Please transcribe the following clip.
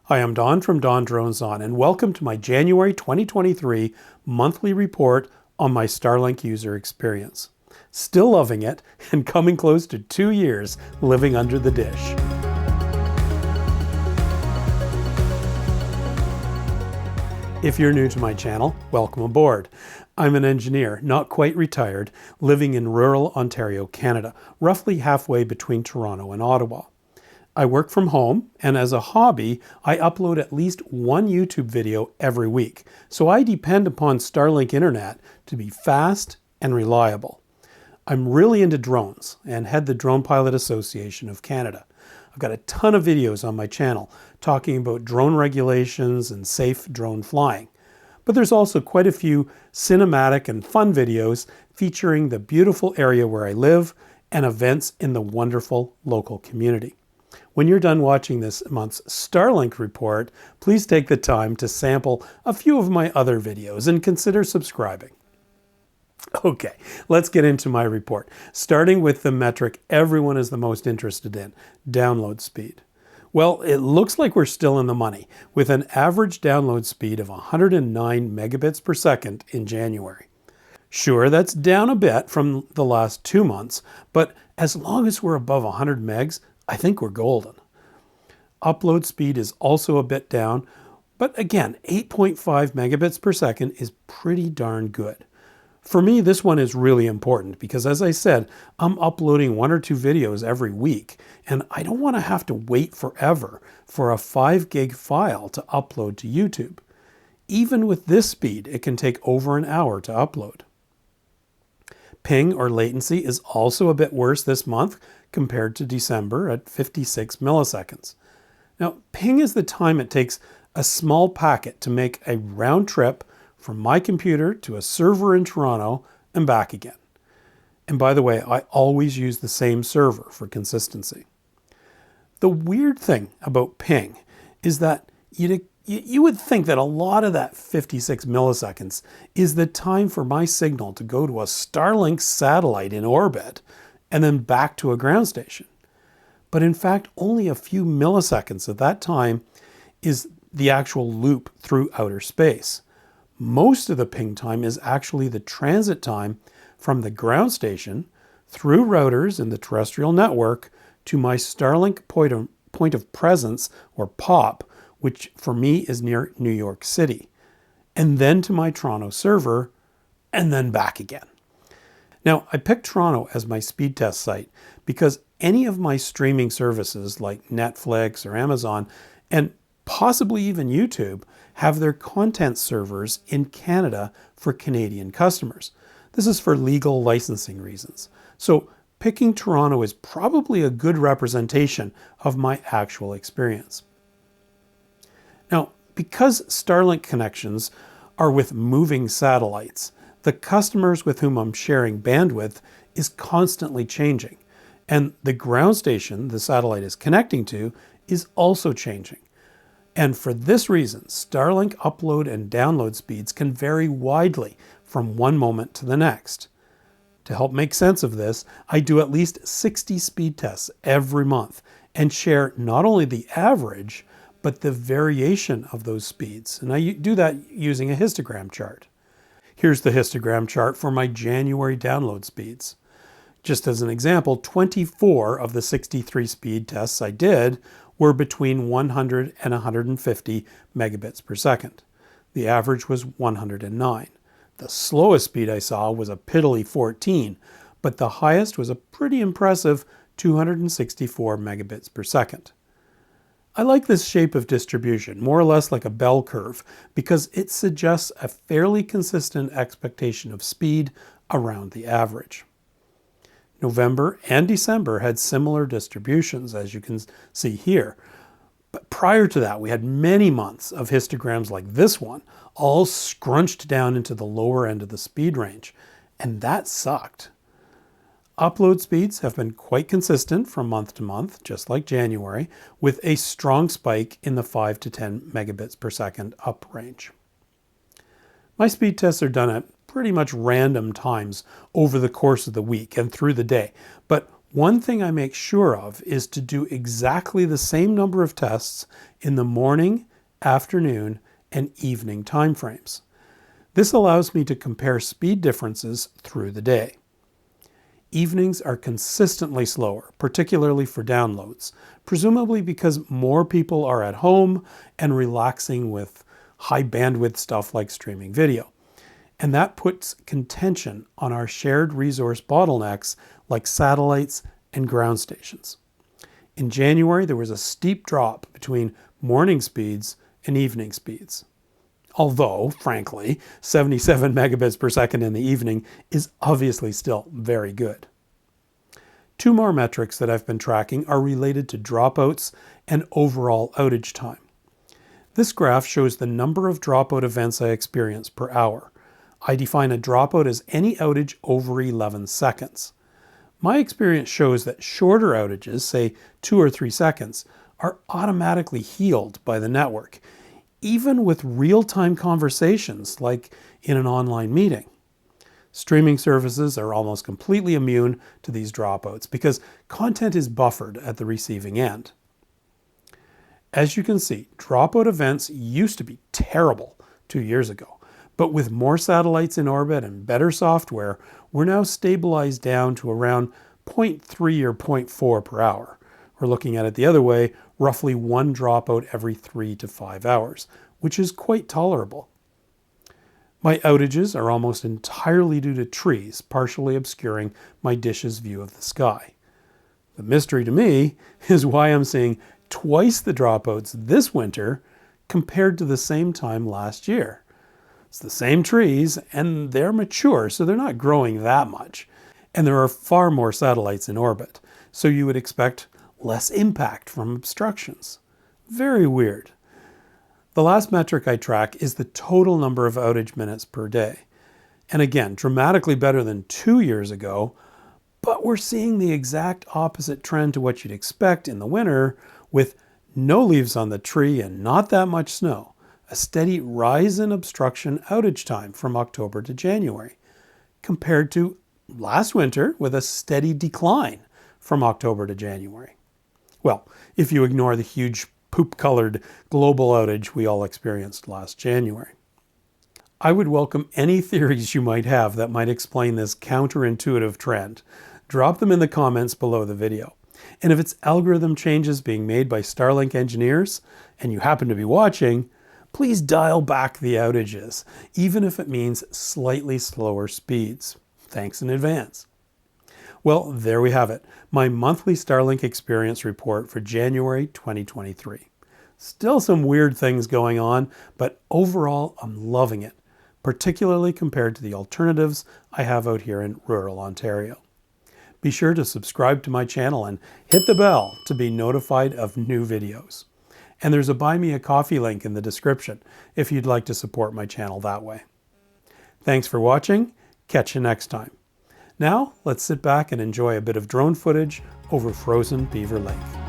Hi, I'm Don from DonDronesOn, and welcome to my January 2023 monthly report on my Starlink user experience. Still loving it, and coming close to 2 years living under the dish. If you're new to my channel, welcome aboard. I'm an engineer, not quite retired, living in rural Ontario, Canada, roughly halfway between Toronto and Ottawa. I work from home, and as a hobby, I upload at least one YouTube video every week, so I depend upon Starlink internet to be fast and reliable. I'm really into drones and head the Drone Pilot Association of Canada. I've got a ton of videos on my channel talking about drone regulations and safe drone flying. But there's also quite a few cinematic and fun videos featuring the beautiful area where I live and events in the wonderful local community. When you're done watching this month's Starlink report, please take the time to sample a few of my other videos and consider subscribing. Okay, let's get into my report, starting with the metric everyone is the most interested in, download speed. Well, it looks like we're still in the money, with an average download speed of 109 megabits per second in January. Sure, that's down a bit from the last 2 months, but as long as we're above 100 megs, I think we're golden. Upload speed is also a bit down, but again, 8.5 megabits per second is pretty darn good. For me, this one is really important because, as I said, I'm uploading 1 or 2 videos every week, and I don't want to have to wait forever for a 5 gig file to upload to YouTube. Even with this speed, it can take over an hour to upload. Ping or latency is also a bit worse this month compared to December at 56 milliseconds. Now, ping is the time it takes a small packet to make a round trip from my computer to a server in Toronto and back again. And by the way, I always use the same server for consistency. The weird thing about ping is that you would think that a lot of that 56 milliseconds is the time for my signal to go to a Starlink satellite in orbit and then back to a ground station. But in fact, only a few milliseconds of that time is the actual loop through outer space. Most of the ping time is actually the transit time from the ground station through routers in the terrestrial network to my Starlink point of presence, or POP, which for me is near New York City, and then to my Toronto server, and then back again. Now, I picked Toronto as my speed test site because any of my streaming services like Netflix or Amazon, and possibly even YouTube, have their content servers in Canada for Canadian customers. This is for legal licensing reasons. So picking Toronto is probably a good representation of my actual experience. Now, because Starlink connections are with moving satellites, the customers with whom I'm sharing bandwidth is constantly changing. And the ground station the satellite is connecting to is also changing. And for this reason, Starlink upload and download speeds can vary widely from one moment to the next. To help make sense of this, I do at least 60 speed tests every month and share not only the average, but the variation of those speeds. And I do that using a histogram chart. Here's the histogram chart for my January download speeds. Just as an example, 24 of the 63 speed tests I did were between 100 and 150 megabits per second. The average was 109. The slowest speed I saw was a piddly 14, but the highest was a pretty impressive 264 megabits per second. I like this shape of distribution, more or less like a bell curve, because it suggests a fairly consistent expectation of speed around the average. November and December had similar distributions, as you can see here. But prior to that, we had many months of histograms like this one, all scrunched down into the lower end of the speed range, and that sucked. Upload speeds have been quite consistent from month to month, just like January, with a strong spike in the 5 to 10 megabits per second up range. My speed tests are done at pretty much random times over the course of the week and through the day, but One thing I make sure of is to do exactly the same number of tests in the morning, afternoon, and evening timeframes. This allows me to compare speed differences through the day. Evenings are consistently slower, particularly for downloads, presumably because more people are at home and relaxing with high bandwidth stuff like streaming video. And that puts contention on our shared resource bottlenecks like satellites and ground stations. In January, there was a steep drop between morning speeds and evening speeds. Although, frankly, 77 megabits per second in the evening is obviously still very good. Two more metrics that I've been tracking are related to dropouts and overall outage time. This graph shows the number of dropout events I experience per hour. I define a dropout as any outage over 11 seconds. My experience shows that shorter outages, say 2 or 3 seconds, are automatically healed by the network, even with real-time conversations like in an online meeting. Streaming services are almost completely immune to these dropouts because content is buffered at the receiving end. As you can see, dropout events used to be terrible 2 years ago, but with more satellites in orbit and better software, we're now stabilized down to around 0.3 or 0.4 per hour. Or looking at it the other way, roughly 1 dropout every 3 to 5 hours, which is quite tolerable. My outages are almost entirely due to trees, partially obscuring my dish's view of the sky. The mystery to me is why I'm seeing twice the dropouts this winter compared to the same time last year. It's the same trees, and they're mature, so they're not growing that much. And there are far more satellites in orbit, so you would expect less impact from obstructions. Very weird. The last metric I track is the total number of outage minutes per day. And again, dramatically better than 2 years ago, but we're seeing the exact opposite trend to what you'd expect in the winter, with no leaves on the tree and not that much snow. A steady rise in obstruction outage time from October to January, compared to last winter with a steady decline from October to January. Well, if you ignore the huge poop-colored global outage we all experienced last January. I would welcome any theories you might have that might explain this counterintuitive trend. Drop them in the comments below the video. And if it's algorithm changes being made by Starlink engineers, and you happen to be watching, please dial back the outages, even if it means slightly slower speeds. Thanks in advance. Well, there we have it, my monthly Starlink experience report for January 2023. Still some weird things going on, but overall I'm loving it, particularly compared to the alternatives I have out here in rural Ontario. Be sure to subscribe to my channel and hit the bell to be notified of new videos. And there's a Buy Me a Coffee link in the description if you'd like to support my channel that way. Thanks for watching. Catch you next time. Now, let's sit back and enjoy a bit of drone footage over frozen Beaver Lake.